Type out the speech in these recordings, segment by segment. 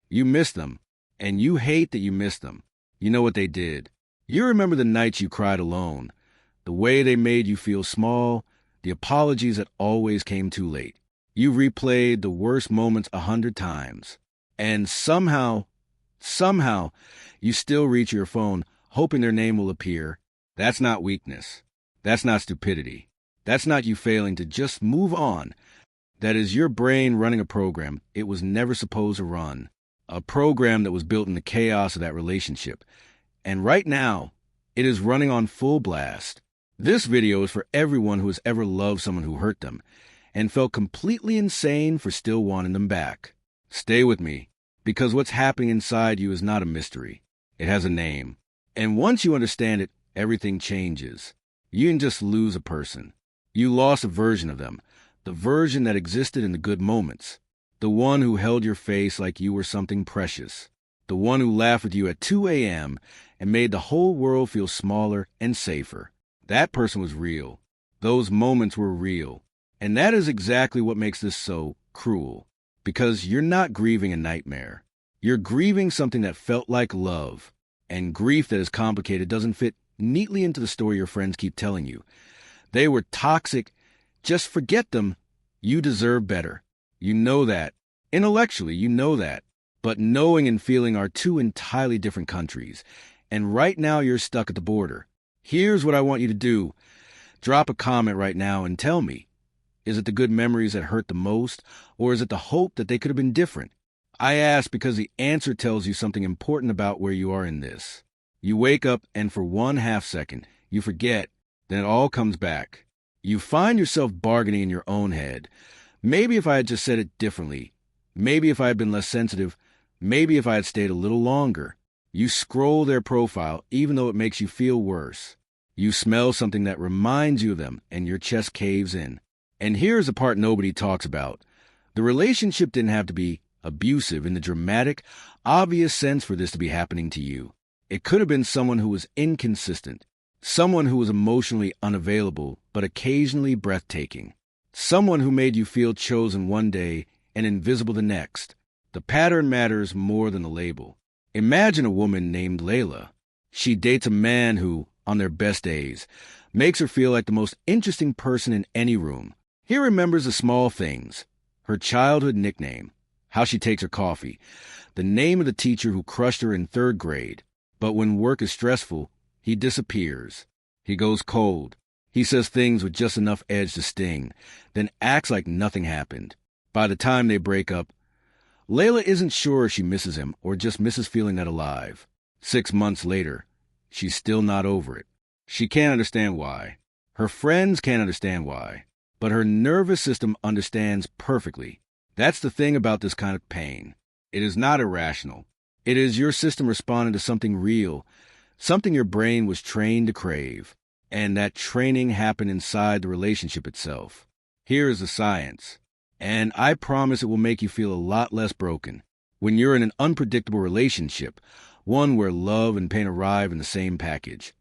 You miss them, and you hate that you miss them. You know what they did. You remember the nights you cried alone, the way they made you feel small, the apologies that always came too late. You replayed the worst moments 100 times. And somehow, you still reach your phone, hoping their name will appear. That's not weakness. That's not stupidity. That's not you failing to just move on. That is your brain running a program it was never supposed to run. A program that was built in the chaos of that relationship. And right now, it is running on full blast. This video is for everyone who has ever loved someone who hurt them and felt completely insane for still wanting them back. Stay with me, because what's happening inside you is not a mystery. It has a name. And once you understand it, everything changes. You didn't just lose a person. You lost a version of them, the version that existed in the good moments, the one who held your face like you were something precious, the one who laughed with you at 2 a.m. and made the whole world feel smaller and safer. That person was real. Those moments were real. And that is exactly what makes this so cruel. Because you're not grieving a nightmare. You're grieving something that felt like love. And grief that is complicated doesn't fit neatly into the story your friends keep telling you. They were toxic. Just forget them. You deserve better. You know that. Intellectually, you know that. But knowing and feeling are two entirely different countries. And right now you're stuck at the border. Here's what I want you to do. Drop a comment right now and tell me. Is it the good memories that hurt the most, or is it the hope that they could have been different? I ask because the answer tells you something important about where you are in this. You wake up and for 1/2 second, you forget, then it all comes back. You find yourself bargaining in your own head. Maybe if I had just said it differently. Maybe if I had been less sensitive. Maybe if I had stayed a little longer. You scroll their profile even though it makes you feel worse. You smell something that reminds you of them and your chest caves in. And here's the part nobody talks about. The relationship didn't have to be abusive in the dramatic, obvious sense for this to be happening to you. It could have been someone who was inconsistent, someone who was emotionally unavailable but occasionally breathtaking, someone who made you feel chosen one day and invisible the next. The pattern matters more than the label. Imagine a woman named Layla. She dates a man who, on their best days, makes her feel like the most interesting person in any room. He remembers the small things, her childhood nickname, how she takes her coffee, the name of the teacher who crushed her in 3rd grade. But when work is stressful, he disappears. He goes cold. He says things with just enough edge to sting, then acts like nothing happened. By the time they break up, Layla isn't sure if she misses him or just misses feeling that alive. 6 months later, she's still not over it. She can't understand why. Her friends can't understand why. But her nervous system understands perfectly. That's the thing about this kind of pain. It is not irrational. It is your system responding to something real, something your brain was trained to crave. And that training happened inside the relationship itself. Here is the science. And I promise it will make you feel a lot less broken. When you're in an unpredictable relationship, one where love and pain arrive in the same package,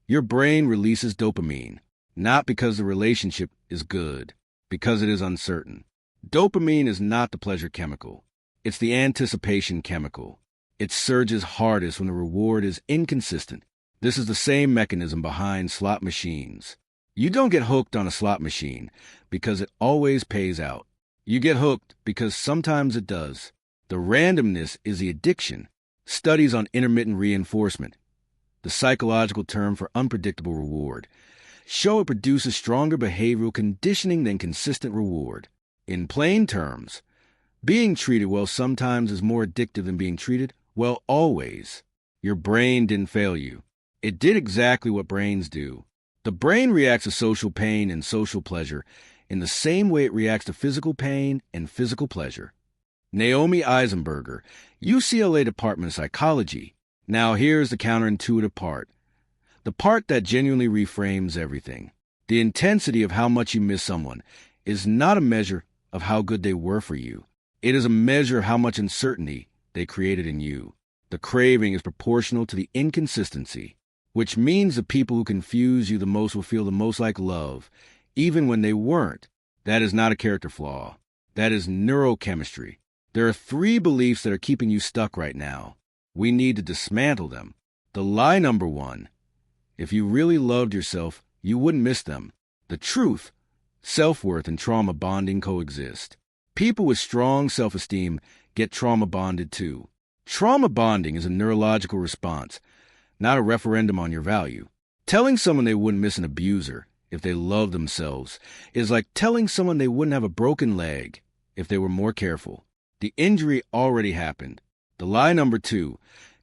your brain releases dopamine. Not because the relationship is good, because it is uncertain. Dopamine is not the pleasure chemical. It's the anticipation chemical. It surges hardest when the reward is inconsistent. This is the same mechanism behind slot machines. You don't get hooked on a slot machine because it always pays out. You get hooked because sometimes it does. The randomness is the addiction. Studies on intermittent reinforcement, the psychological term for unpredictable reward, show it produces stronger behavioral conditioning than consistent reward. In plain terms, being treated well sometimes is more addictive than being treated well always. Your brain didn't fail you. It did exactly what brains do. The brain reacts to social pain and social pleasure in the same way it reacts to physical pain and physical pleasure. Naomi Eisenberger, UCLA Department of Psychology. Now here's the counterintuitive part. The part that genuinely reframes everything. The intensity of how much you miss someone is not a measure of how good they were for you. It is a measure of how much uncertainty they created in you. The craving is proportional to the inconsistency, which means the people who confuse you the most will feel the most like love, even when they weren't. That is not a character flaw. That is neurochemistry. There are 3 beliefs that are keeping you stuck right now. We need to dismantle them. The lie number 1: if you really loved yourself, you wouldn't miss them. The truth: self-worth and trauma bonding coexist. People with strong self-esteem get trauma bonded too. Trauma bonding is a neurological response, not a referendum on your value. Telling someone they wouldn't miss an abuser if they love themselves is like telling someone they wouldn't have a broken leg if they were more careful. The injury already happened. The lie number 2: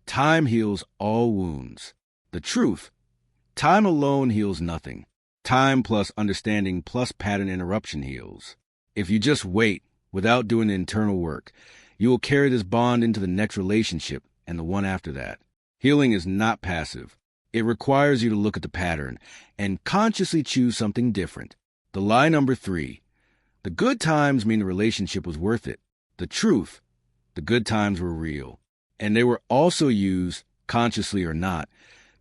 time heals all wounds. The truth: time alone heals nothing. Time plus understanding plus pattern interruption heals. If you just wait without doing the internal work, you will carry this bond into the next relationship and the one after that. Healing is not passive. It requires you to look at the pattern and consciously choose something different. The lie number 3: the good times mean the relationship was worth it. The truth: the good times were real, and they were also used, consciously or not,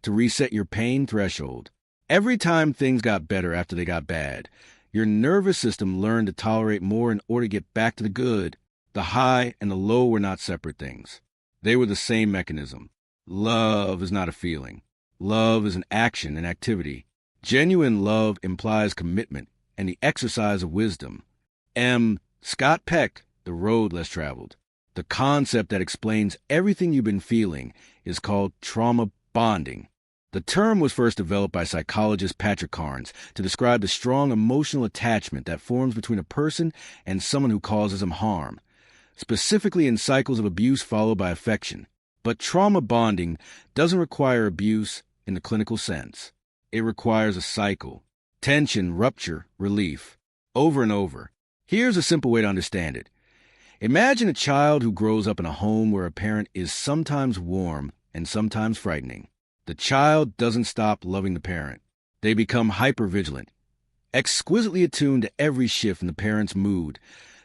to reset your pain threshold. Every time things got better after they got bad, your nervous system learned to tolerate more in order to get back to the good. The high and the low were not separate things. They were the same mechanism. Love is not a feeling. Love is an action and activity. Genuine love implies commitment and the exercise of wisdom. Scott Peck, The Road Less Traveled. The concept that explains everything you've been feeling is called trauma bonding. The term was first developed by psychologist Patrick Carnes to describe the strong emotional attachment that forms between a person and someone who causes them harm, specifically in cycles of abuse followed by affection. But trauma bonding doesn't require abuse in the clinical sense. It requires a cycle: tension, rupture, relief, over and over. Here's a simple way to understand it. Imagine a child who grows up in a home where a parent is sometimes warm and sometimes frightening. The child doesn't stop loving the parent. They become hypervigilant, exquisitely attuned to every shift in the parent's mood,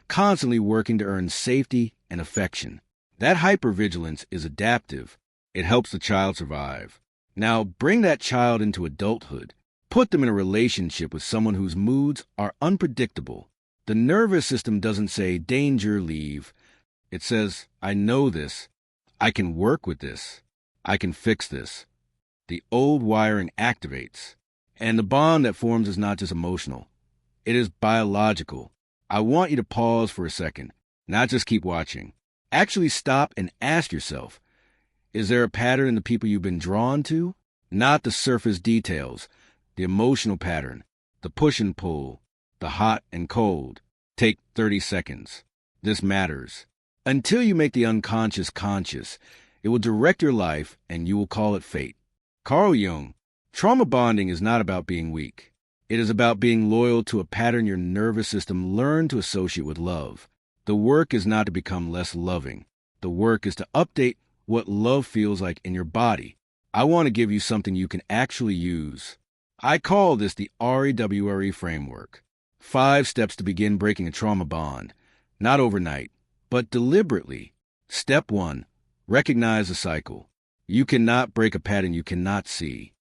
constantly working to earn safety and affection. That hypervigilance is adaptive. It helps the child survive. Now bring that child into adulthood. Put them in a relationship with someone whose moods are unpredictable. The nervous system doesn't say, danger, leave. It says, I know this. I can work with this. I can fix this. The old wiring activates. And the bond that forms is not just emotional. It is biological. I want you to pause for a second, not just keep watching. Actually stop and ask yourself, is there a pattern in the people you've been drawn to? Not the surface details, the emotional pattern, the push and pull, the hot and cold. Take 30 seconds. This matters. Until you make the unconscious conscious, it will direct your life and you will call it fate. Carl Jung: trauma bonding is not about being weak. It is about being loyal to a pattern your nervous system learned to associate with love. The work is not to become less loving. The work is to update what love feels like in your body. I want to give you something you can actually use. I call this the REWRE framework. 5 steps to begin breaking a trauma bond. Not overnight, but deliberately. Step 1. Recognize the cycle. You cannot break a pattern you cannot see.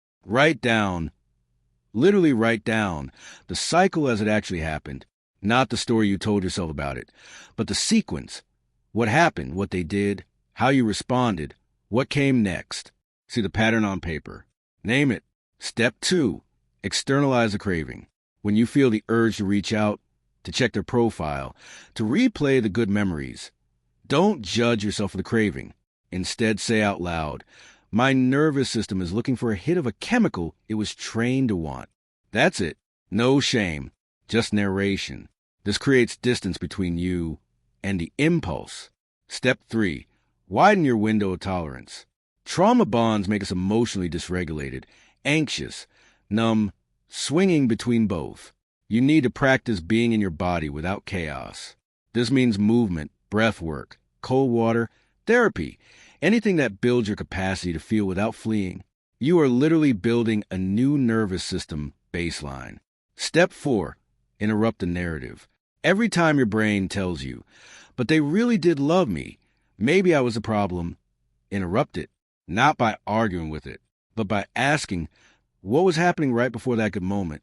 Literally write down the cycle as it actually happened, not the story you told yourself about it, but the sequence. What happened, what they did, how you responded, what came next. See the pattern on paper. Name it. Step 2. Externalize the craving. When you feel the urge to reach out, to check their profile, to replay the good memories, don't judge yourself for the craving. Instead, say out loud, my nervous system is looking for a hit of a chemical it was trained to want. That's it. No shame, just narration. This creates distance between you and the impulse. Step 3. Widen your window of tolerance. Trauma bonds make us emotionally dysregulated, anxious, numb, swinging between both. You need to practice being in your body without chaos. This means movement, breath work, cold water, therapy, anything that builds your capacity to feel without fleeing. You are literally building a new nervous system baseline. Step 4. Interrupt the narrative. Every time your brain tells you, but they really did love me, maybe I was the problem, interrupt it, not by arguing with it, but by asking, what was happening right before that good moment?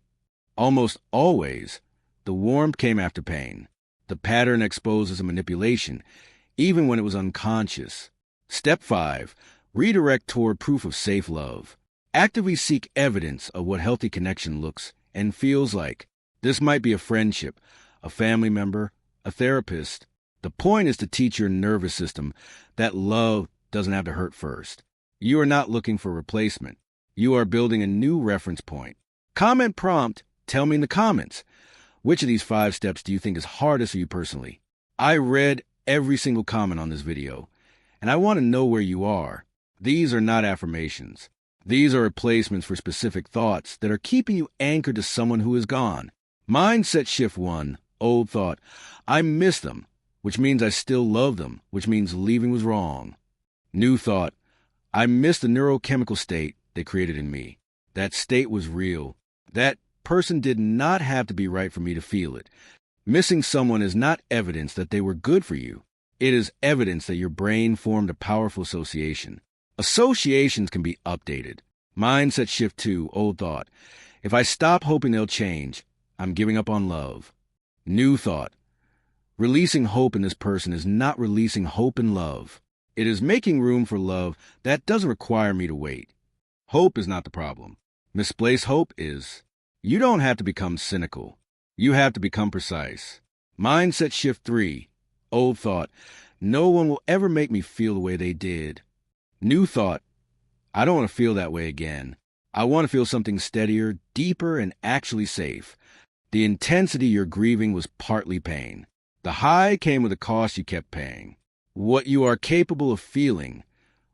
Almost always, the warmth came after pain. The pattern exposes a manipulation. even when it was unconscious. Step 5. Redirect toward proof of safe love. Actively seek evidence of what healthy connection looks and feels like. This might be a friendship, a family member, a therapist. The point is to teach your nervous system that love doesn't have to hurt first. You are not looking for a replacement. You are building a new reference point. Comment prompt, tell me in the comments. Which of these 5 steps do you think is hardest for you personally? I read every single comment on this video, and I want to know where you are. These are not affirmations. These are replacements for specific thoughts that are keeping you anchored to someone who is gone. Mindset shift 1, old thought. I miss them, which means I still love them, which means leaving was wrong. New thought. I miss the neurochemical state they created in me. That state was real. That person did not have to be right for me to feel it. Missing someone is not evidence that they were good for you. It is evidence that your brain formed a powerful association. Associations can be updated. Mindset shift 2, old thought. If I stop hoping they'll change, I'm giving up on love. New thought. Releasing hope in this person is not releasing hope in love. It is making room for love that doesn't require me to wait. Hope is not the problem. Misplaced hope is. You don't have to become cynical. You have to become precise. Mindset shift 3, old thought. No one will ever make me feel the way they did. New thought. I don't want to feel that way again. I want to feel something steadier, deeper, and actually safe. The intensity you're grieving was partly pain. The high came with a cost you kept paying. What you are capable of feeling,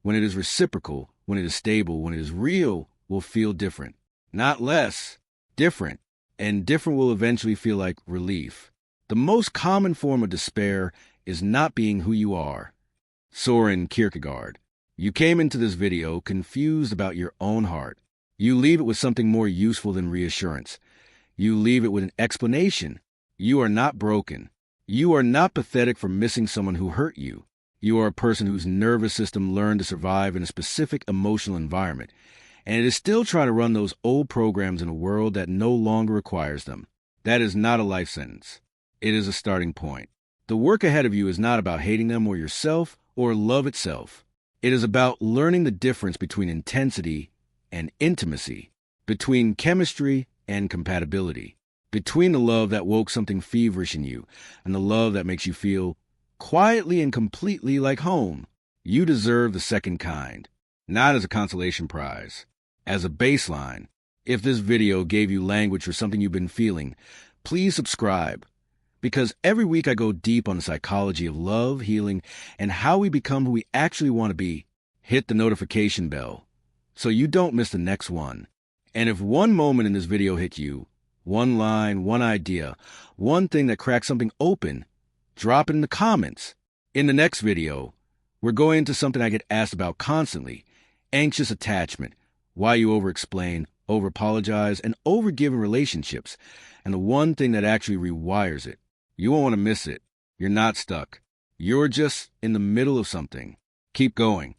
when it is reciprocal, when it is stable, when it is real, will feel different. Not less, different. And different will eventually feel like relief. The most common form of despair is not being who you are. Soren Kierkegaard. You came into this video confused about your own heart. You leave it with something more useful than reassurance. You leave it with an explanation. You are not broken. You are not pathetic for missing someone who hurt you. You are a person whose nervous system learned to survive in a specific emotional environment, and it is still trying to run those old programs in a world that no longer requires them. That is not a life sentence. It is a starting point. The work ahead of you is not about hating them or yourself or love itself. It is about learning the difference between intensity and intimacy, between chemistry and compatibility, between the love that woke something feverish in you and the love that makes you feel quietly and completely like home. You deserve the second kind, not as a consolation prize, as a baseline. If this video gave you language for something you've been feeling, please subscribe, because every week I go deep on the psychology of love, healing, and how we become who we actually want to be. Hit the notification bell so you don't miss the next one. And if one moment in this video hit you, one line, one idea, one thing that cracked something open, drop it in the comments. In the next video, we're going into something I get asked about constantly: anxious attachment, why you over-explain, over-apologize, and over-give in relationships, and the one thing that actually rewires it. You won't want to miss it. You're not stuck. You're just in the middle of something. Keep going.